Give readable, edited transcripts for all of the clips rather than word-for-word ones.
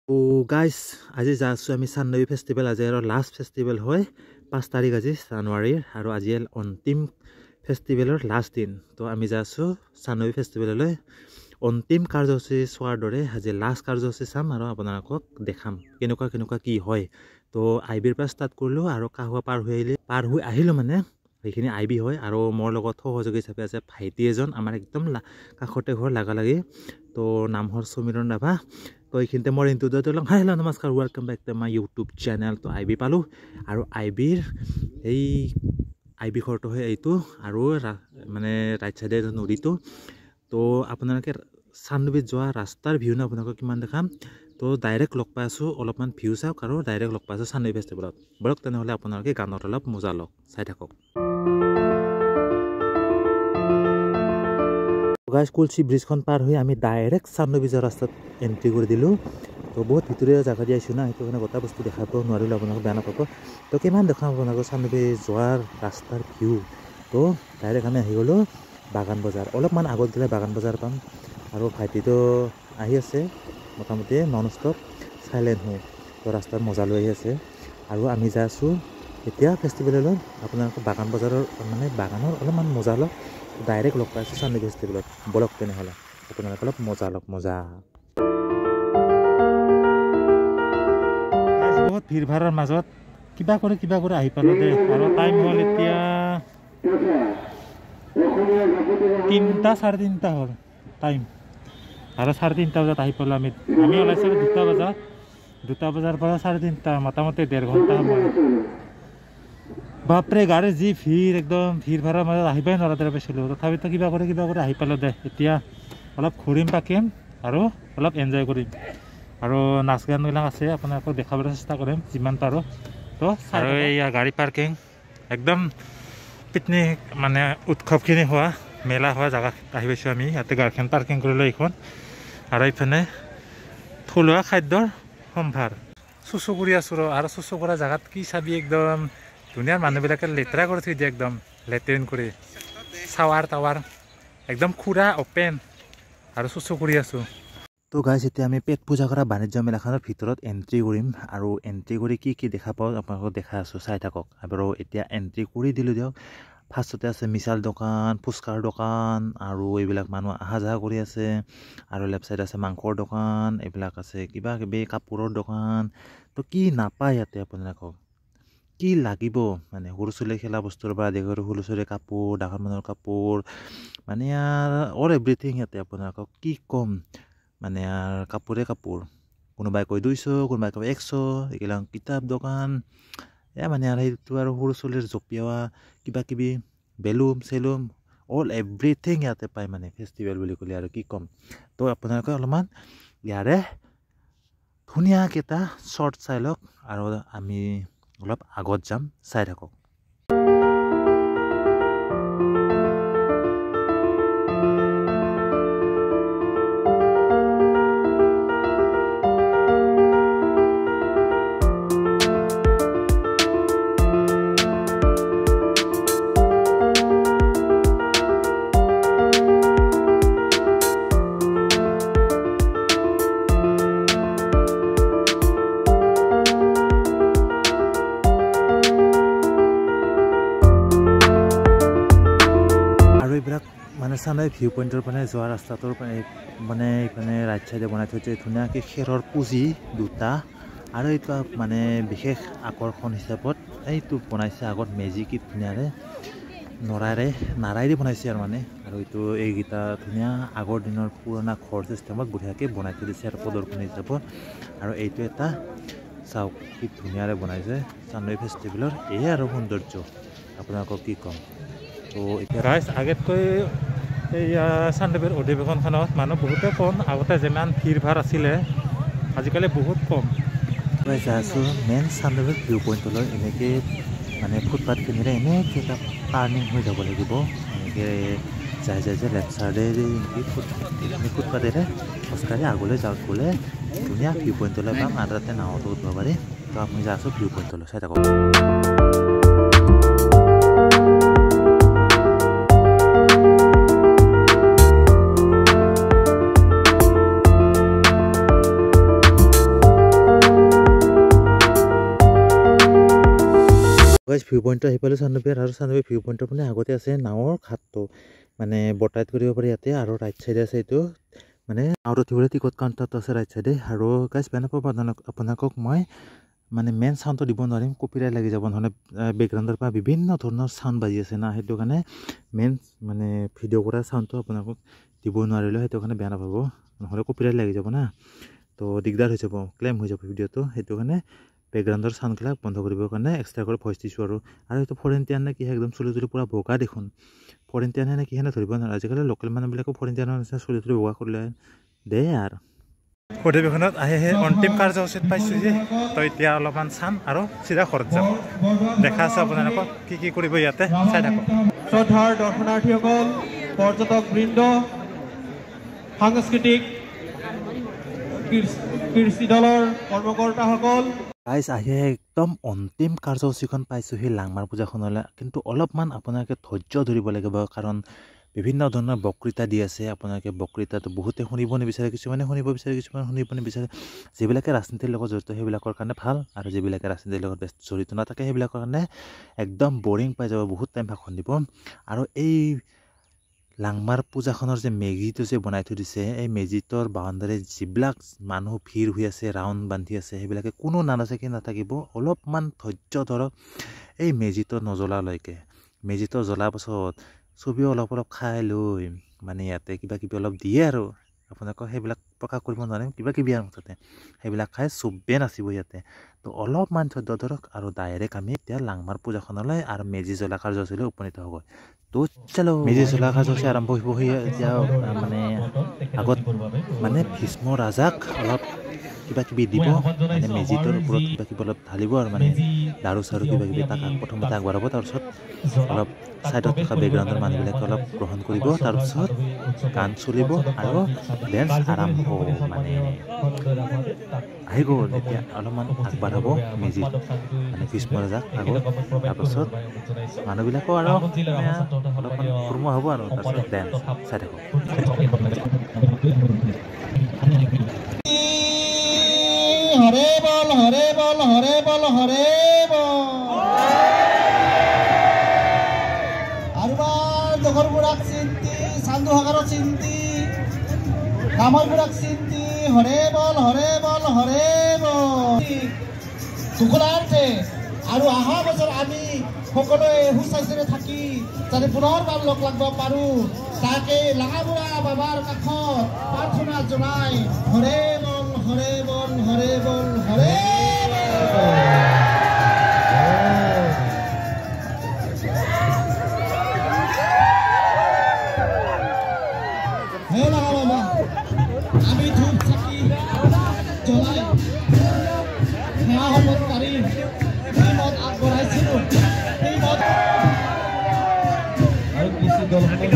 ও guys আজি যা আছো আমি চাননবী ফেষ্টিভেল আজি আৰু লাষ্ট ফেষ্টিভেল হয় 5 তাৰিখ আজি জানুৱাৰীৰ আৰু আজি অন্তিম ফেষ্টিভেলৰ লাষ্ট দিন তো আমি যা আছো চাননবী ফেষ্টিভেললৈ অন্তিম কাৰ্যসূচী চোৱাৰ দৰে আজি লাষ্ট কাৰ্যসূচী চাম আৰু আপোনালোকক দেখাম কেনেকুৱা কি হয় তো আইবিৰ পৰা ষ্টাৰ্ট কৰিলো আৰু কাহুৱা পাৰ হৈ আহিলো মানে সেইখিনি আইবি হয় আৰু মোৰ লগত সহযোগী হিচাপে আছে ভাইটি এজন আমাৰ একদম কাষতে ঘৰ লাগি তো নামহৰ সমীৰণ ৰাভা তো এইখিনিতে মই ইন্ট্ৰোডাক্ট কৰিলোঁ হেল্ল' নমস্কাৰ welcome back to my YouTube channel তো আইবি পালোঁ আৰু আইবিৰ এই আইবি ঘৰটো হয় এইটো আৰু মানে ৰাইট চাইডে নদীটো তো আপোনালোকে চাননবীত যোৱা ৰাস্তাৰ ভিউ না আপোনালোকক কিমান দেখাম তো ডাইৰেক্ট লগ পাই আছোঁ অলপমান ভিউ চাওক আৰু ডাইৰেক্ট লগ পাই আছোঁ চাননবী ফেষ্টিভেলত বলক তেনেহ'লে আপোনালোকে গানত অলপ মজা লওক চাই থাকক গাইজ কুলচি ব্ৰিজখন পাৰ হৈ আমি ডাইৰেক্ট চাননবী যোৱা ৰাস্তাত এণ্ট্ৰি কৰি দিলোঁ তো বহুত ভিতৰীয়া জেগা দি আহিছোঁ না সেইটো কাৰণে গোটা বস্তু দেখাব নোৱাৰিলোঁ আপোনালোকে বেয়া নাপাব তো কিমান দেখাম আপোনালোকক চাননবী যোৱাৰ ৰাস্তাৰ ভিউ তো ডাইৰেক্ট আমি আহি গ'লোঁ বাগান বজাৰ অলপমান আগত গ'লে বাগান বজাৰ পাম আৰু ভাইটিটো আহি আছে মোটামুটি নন ষ্টপ চাইলেণ্ট হৈ তো ৰাস্তাত মজা লৈ আহি আছে আৰু আমি যাই আছোঁ এতিয়া ফেষ্টিভেললৈ আপোনালোকে বাগান বজাৰৰ মানে বাগানৰ অলপমান মজা লওক ডাইৰেক্ট লগ পাইছোঁ চাননবী ফেষ্টিভেলত বলক তেনেহ'লে আপোনালোকে অলপ মজা লওক মজা বহুত ভিৰ ভাৰৰ মাজত কিবা কৰি আহি পালোঁ দেই আৰু টাইম হ'ল এতিয়া 3টা 3:30 হ'ল টাইম আৰু 3:30 বজাত আহি পালোঁ আমি ওলাইছিলোঁ 2টা বজাৰ পৰা 3:30 মোটামুটি 1.5 ঘণ্টা সময় বাপৰে গাড়ী যি ভিৰ একদম ভিৰ ভাড়াৰ মাজত আহিবই নোৱাৰা দৰে পাইছিলোঁ তথাপিতো কিবা কৰি আহি পালোঁ দে এতিয়া অলপ ঘূৰিম পাকিম আৰু অলপ এনজয় কৰিম আৰু নাচ গানবিলাক আছে আপোনালোকক দেখাবলৈ চেষ্টা কৰিম যিমান পাৰোঁ তো আৰু এয়া গাড়ী পাৰ্কিং একদম পিকনিক মানে উৎসৱখিনি হোৱা মেলা হোৱা জেগাত আহি পাইছোঁ আমি ইয়াতে গাড়ীখন পাৰ্কিং কৰিলোঁ এইখন আৰু এইফালে থলুৱা খাদ্যৰ সম্ভাৰ চুচু কৰি আছোঁ আৰু চুচু কৰা জেগাত কি চাবি একদম দুনিয়াৰ মানুহবিলাকে লেতেৰা কৰি থৈ দিয়ে একদম লেট্ৰিন কৰি টাৱাৰ একদম খুৰা অপেন আৰু চুচু কৰি আছোঁ তো গাইজ এতিয়া আমি পেট পূজা কৰা বাণিজ্য মেলাখনৰ ভিতৰত এণ্ট্ৰি কৰিম আৰু এণ্ট্ৰি কৰি কি দেখা পাওঁ আপোনালোকক দেখাই আছোঁ চাই থাকক আৰু এতিয়া এণ্ট্ৰি কৰি দিলোঁ দিয়ক ফাৰ্ষ্টতে আছে মিছাল দোকান ফুচকাৰ দোকান আৰু এইবিলাক মানুহ অহা যোৱা কৰি আছে আৰু লেফ্ট চাইড আছে মাংসৰ দোকান এইবিলাক আছে কিবা কিবি কাপোৰৰ দোকান তো কি নাপায় ইয়াতে আপোনালোকক কি লাগিব মানে সৰু ছোৱালী খেলা বস্তুৰ পৰা আদি কৰি সৰু ছোৱালী কাপোৰ ডাঙৰ মানুহৰ কাপোৰ মানে ইয়াৰ অল এভৰিথিং ইয়াতে আপোনালোকক কি ক'ম মানে ইয়াৰ কাপোৰ কোনোবাই কয় 200 কোনোবাই কয় 100 এইবিলাক কিতাপ দোকান মানে আৰু সেইটো আৰু সৰু ছোৱালীৰ জঁপিওৱা কিবা কিবি বেলুন চেলুন অল এভৰিথিং ইয়াতে পায় মানে ফেষ্টিভেল বুলি ক'লে আৰু কি ক'ম তো আপোনালোকে অলপমান ইয়াৰে ধুনীয়াকেইটা শ্বৰ্ট চাই লওক আৰু আমি অলপ আগত যাম চাই থাকক মানে চাননবী ভিউ পইণ্টৰ পৰা যোৱা ৰাস্তাটোৰ মানে এইফালে ৰাইট চাইডে বনাই থৈছে ধুনীয়াকৈ খেৰৰ পুঁজি দুটা আৰু এইটো মানে বিশেষ আকৰ্ষণ হিচাপত এইটো বনাইছে আগত মেজিক ধুনীয়াৰে নাৰাইৰে বনাইছে আৰু মানে আৰু এইকেইটা ধুনীয়া আগৰ দিনৰ পুৰণা ঘৰ চিষ্টেমত বঢ়িয়াকৈ বনাই থৈ দিছে আৰু প্ৰদৰ্শনী হিচাপত আৰু এইটো এটা চাওক কি ধুনীয়াৰে বনাইছে চাননবী ফেষ্টিভেলৰ এয়ে আৰু সৌন্দৰ্য আপোনালোকক কি ক'ম তো এতিয়া ৰাইজ আগতকৈ এই চাননবীৰ অধিৱেশনখনত মানুহ বহুতে কম আগতে যিমান ভিৰ ভাৰ আছিলে আজিকালি বহুত কম যাই আছোঁ মেইন চাননবীৰ ভিউ পইণ্টলৈ এনেকৈ মানে ফুটপাথখিনিৰে এনেকৈ এটা টাৰ্ণিং হৈ যাব লাগিব এনেকৈ যাই লেফ্ট চাইডে এনেকৈ ফুটপাথেৰে খোজকাঢ়ি আগলৈ যাওক গ'লে ধুনীয়া ভিউ পইণ্টলৈ পাম আৰু তাতে নাৱতো উঠিব পাৰি তো আপুনি যাই আছোঁ ভিউ পইণ্টলৈ চাই থাকক ভিউ পইণ্টটো আহি পালোঁ চান্দুবিয়াত আৰু চান্দুবি ভিউ পইণ্টৰ মানে আগতে আছে নাৱৰ ঘাটটো মানে বটাইত কৰিব পাৰি ইয়াতে আৰু ৰাইট চাইডে আছে এইটো মানে নাৱত উঠিবলৈ টিকট কাউণ্টাৰটো আছে ৰাইট চাইডে আৰু গাইজ বেয়া নাপাব আপোনালোকক মই মানে মেইন চাউণ্ডটো দিব নোৱাৰিম কপিৰাইট লাগি যাব নহ'লে বেকগ্ৰাউণ্ডৰ পৰা বিভিন্ন ধৰণৰ চাউণ্ড বাজি আছে না সেইটো কাৰণে মেইন মানে ভিডিঅ' কৰা চাউণ্ডটো আপোনালোকক দিব নোৱাৰিলোঁ সেইটো কাৰণে বেয়া নাপাব নহ'লে কপিৰাইট লাগি যাব না তো দিগদাৰ হৈ যাব ক্লেইম হৈ যাব ভিডিঅ'টো সেইটো কাৰণে বেকগ্ৰাউণ্ডৰ চাউণ্ডবিলাক বন্ধ কৰিবৰ কাৰণে এক্সট্ৰা কৰি ভইচ দিছোঁ আৰু এইটো ফৰেইন টিয়ান নে কি একদম চুলি তুলি পূৰা বগা দেখোন ফৰেইন টিয়ান নে কিহেনে ধৰিব নোৱাৰে আজিকালি লোকেল মানুহবিলাকো ফৰেইন টিয়ানৰ নিচিনা চুলি তুলি বগা কৰিলে দে আৰু অধিৱেশনত আহি অন্তিম কাৰ্যসূচীত পাইছোঁ যে তো এতিয়া অলপমান চাম আৰু চিধা ঘৰত যাম দেখা আছে আপোনালোকক কি কৰিব ইয়াতে চাই থাকক শ্ৰদ্ধাৰ দৰ্শনাৰ্থীসকল পৰ্যটকবৃন্দ সাংস্কৃতিক কৃষি দলৰ কৰ্মকৰ্তাসকল গাইজ আহি একদম অন্তিম কাৰ্যসূচীখন পাইছোঁহি লাংমাৰ পূজাখনলৈ কিন্তু অলপমান আপোনালোকে ধৈৰ্য ধৰিব লাগিব কাৰণ বিভিন্ন ধৰণৰ বক্তৃতা দি আছে আপোনালোকে বক্তৃতাটো বহুতে শুনিব নিবিচাৰে কিছুমানে শুনিব বিচাৰে কিছুমানে শুনিব নিবিচাৰে যিবিলাকে ৰাজনীতিৰ লগত জড়িত সেইবিলাকৰ কাৰণে ভাল আৰু যিবিলাকে ৰাজনীতিৰ লগত জড়িত নাথাকে সেইবিলাকৰ কাৰণে একদম বৰিং পাই যাব বহুত টাইম ভাষণ দিব আৰু এই লাংমাৰ পূজাখনৰ যে মেজিটো যে বনাই থৈ দিছে এই মেজিটোৰ বাউণ্ডাৰী যিবিলাক মানুহ ভিৰ হৈ আছে ৰাউণ্ড বান্ধি আছে সেইবিলাকে কোনো নানাচাকি নাথাকিব অলপমান ধৈৰ্য ধৰক এই মেজিটো নজ্বলালৈকে মেজিটো জ্বলাৰ পাছত ছবিও অলপ খাই লৈ মানে ইয়াতে কিবা কিবি অলপ দিয়ে আৰু আপোনালোকক সেইবিলাক প্ৰকাশ কৰিব নোৱাৰিম কিবা কিবি আৰু মুঠতে সেইবিলাক খাই চবেই নাচিব ইয়াতে তো অলপমান ধৈৰ্য ধৰক আৰু ডাইৰেক্ট আমি এতিয়া লাংমাৰ পূজাখনলৈ আৰু মেজি জ্বলা কাৰ্যসূচীলৈ উপনীত হ'ব তো চলো মেজি জ্বলা কাৰ্যসূচী আৰম্ভ হ'ব এতিয়া মানে আগত মানে ভীষ্ম ৰাজাক অলপ কিবা কিবি দিব মানে মেজিটোৰ ওপৰত কিবা কিবি অলপ ঢালিব আৰু মানে লাৰু চাৰু কিবা কিবি তাক প্ৰথমতে আগবঢ়াব তাৰপিছত অলপ ছাইডত থকা বেকগ্ৰাউণ্ডৰ মানুহবিলাকে অলপ গ্ৰহণ কৰিব তাৰপিছত গান চলিব আৰু ডেন্স আৰম্ভ মানে আহি গ'ল এতিয়া অলপমান আগবাঢ়াব মেজিত মানে ভীষ্ম ৰজাক আগত তাৰপাছত মানুহবিলাকো আৰু অলপমান সুৰমা হ'ব আৰু তাৰপিছত ডেন্স চাই থাকক হৰে বল হৰে বল হৰে বল হৰে বল আৰুবাৰ জগৰ বুঢ়াক চিন্তি চান্দু সাগৰৰ চিন্তি কামৰ বুঢ়াক চিন্তি হৰে বল হৰে বল হৰে বল শুকুলাৰ্থে আৰু অহা বছৰ আমি সকলোৱে সুস্বাস্থ্যৰে থাকি যাতে পুনৰবাৰ লগ লাগিব পাৰোঁ তাকে লাঙাবুঢ়া বাবাৰ কাষত প্ৰাৰ্থনা জনাই হৰে বল হৰে বল হৰে বল হৰে হে লাগা বাবা আমি ধূপ চাকি জ্বলাই সেৱা সন্মতকাৰী সেই মত আগবঢ়াইছিলোঁ সেই মত আৰু কৃষি দলসমূহ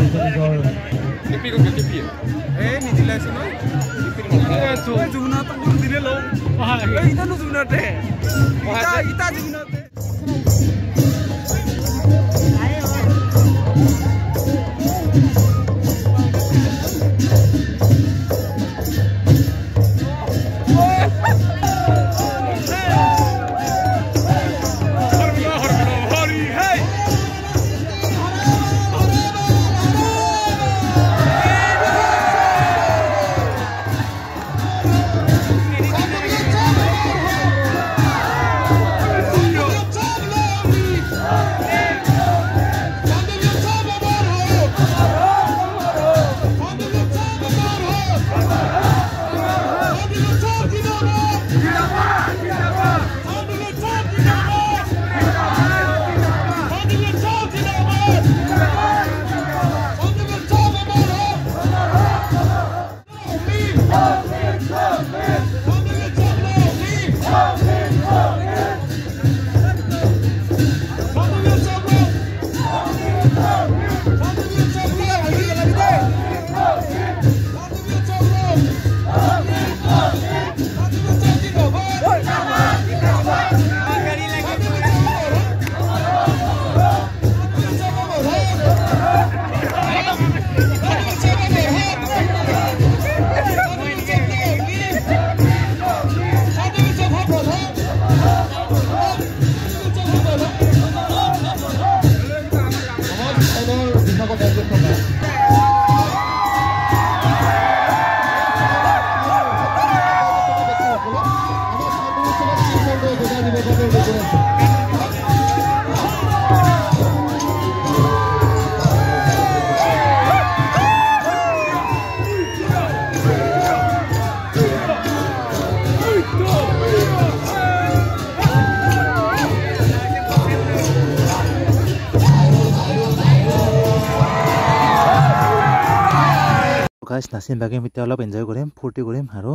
গাইজ নাচিম বাগিম এতিয়া অলপ এনজয় কৰিম ফূৰ্তি কৰিম আৰু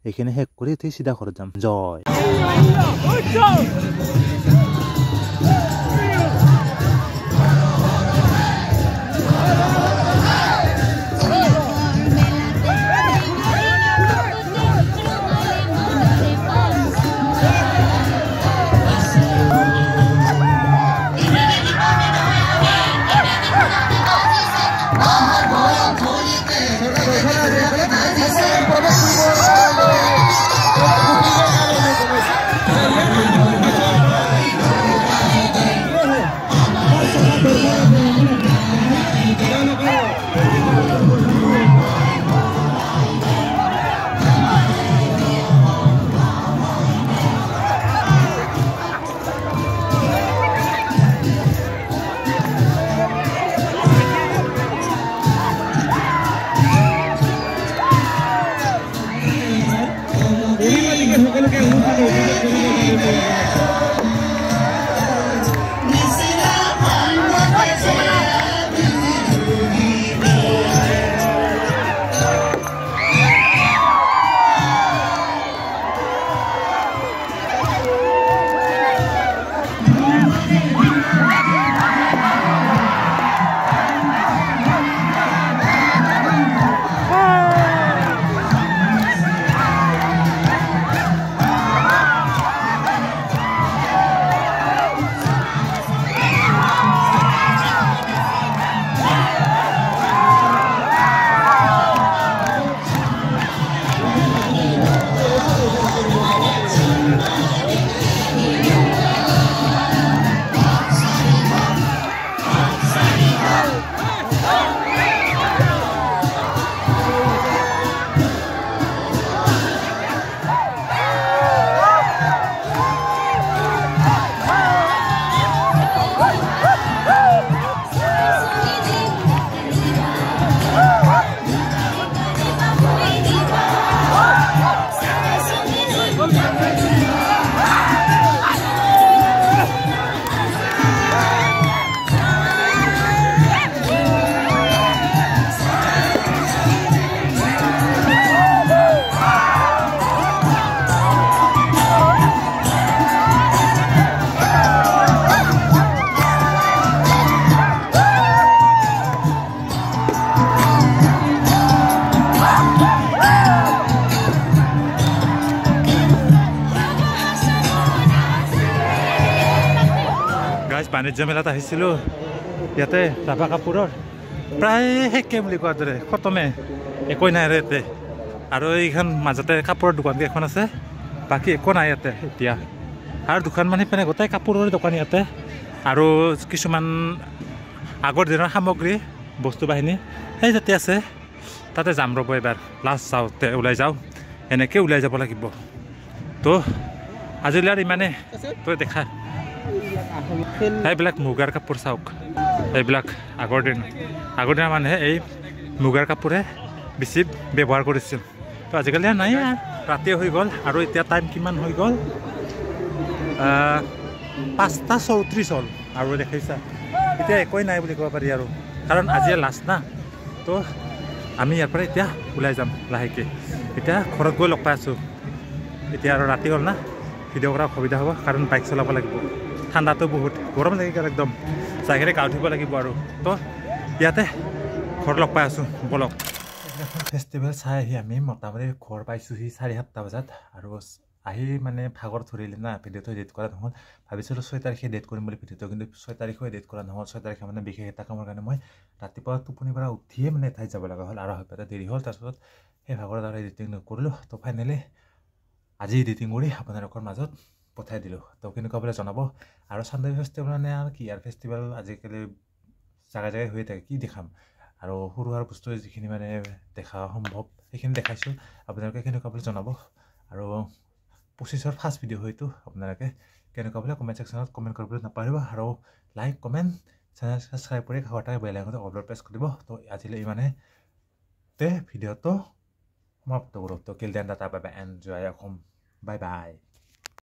এইখিনি শেষ কৰি উঠি চিধা ঘৰত যাম জয় বাণিজ্য মেলাত আহিছিলোঁ ইয়াতে ৰাভা কাপোৰৰ প্ৰায় শেষে বুলি কোৱাৰ দৰে খতমে একোই নাই আৰু ইয়াতে আৰু এইখন মাজতে কাপোৰৰ দোকান কেইখন আছে বাকী একো নাই ইয়াতে এতিয়া আৰু দোকান মানে পিনে গোটেই কাপোৰৰ দোকান ইয়াতে আৰু কিছুমান আগৰ দিনৰ সামগ্ৰী বস্তু বাহিনী সেই যাতে আছে তাতে যাম ৰ'ব এবাৰ লাষ্ট যাওঁতে ওলাই যাওঁ এনেকৈ ওলাই যাব লাগিব তো আজিলৈ আৰু ইমানে তই দেখা এইবিলাক মুগাৰ কাপোৰ চাওক এইবিলাক আগৰ দিনৰ মানুহে এই মুগাৰ কাপোৰে বেছি ব্যৱহাৰ কৰিছিল তো আজিকালি নাই ৰাতি হৈ গ'ল আৰু এতিয়া টাইম কিমান হৈ গ'ল 5:34 হ'ল আৰু দেখাইছা এতিয়া একোৱেই নাই বুলি ক'ব পাৰি আৰু কাৰণ আজি লাষ্ট না তো আমি ইয়াৰ পৰা এতিয়া ওলাই যাম লাহেকৈ এতিয়া ঘৰত গৈ লগ পাই আছোঁ এতিয়া আৰু ৰাতি হ'ল না ভিডিঅ' কৰা অসুবিধা হ'ব কাৰণ বাইক চলাব লাগিব ঠাণ্ডাটো বহুত গৰম লাগি গ'ল একদম চাইকেলে গা উঠিব লাগিব আৰু তো ইয়াতে ঘৰত লগ পাই আছোঁ বলক ফেষ্টিভেল চাই আহি আমি মোটামুটি ঘৰ পাইছোঁহি 7:30 বজাত আৰু আহি মানে ভাগৰ ধৰিলে না ভিডিঅ'টো এডিট কৰা নহ'ল ভাবিছিলোঁ 6 তাৰিখে এডিট কৰিম বুলি ভিডিঅ'টো কিন্তু 6 তাৰিখেও এডিট কৰা নহ'ল 6 তাৰিখে মানে বিশেষ এটা কামৰ কাৰণে মই ৰাতিপুৱা টোপনিৰ পৰা উঠিয়ে মানে ঠাইত যাব লগা হ'ল আৰু হয়তো দেৰি হ'ল তাৰপিছত সেই ভাগৰ দ্বাৰা এডিটিং নকৰিলোঁ তো ফাইনেলি আজি এডিটিং কৰি আপোনালোকৰ মাজত পঠাই দিলোঁ তো কেনেকুৱা বোলে জনাব আৰু চানডে ফেষ্টিভেল মানে আৰু কি আৰু ফেষ্টিভেল আজিকালি জাগাই হৈ থাকে কি দেখাম আৰু সৰু সৰু বস্তু যিখিনি মানে দেখা সম্ভৱ সেইখিনি দেখাইছোঁ আপোনালোকে কেনেকুৱা বোলে জনাব আৰু 2025 ফাৰ্ষ্ট ভিডিঅ' হয়তো আপোনালোকে কেনেকুৱা বোলে কমেণ্ট ছেকশ্যনত কমেণ্ট কৰিবলৈ নাপাহৰিব আৰু লাইক কমেণ্ট চেনেল ছাবস্ক্ৰাইব কৰি ঘৰতে বেল আইকনটো অল প্ৰেছ কৰিব তো আজিলৈ ইমানে ভিডিঅ'টো সমাপ্ত কৰোঁ তো কিল দেন ডাটা bye bye enjoy Assam bye বাই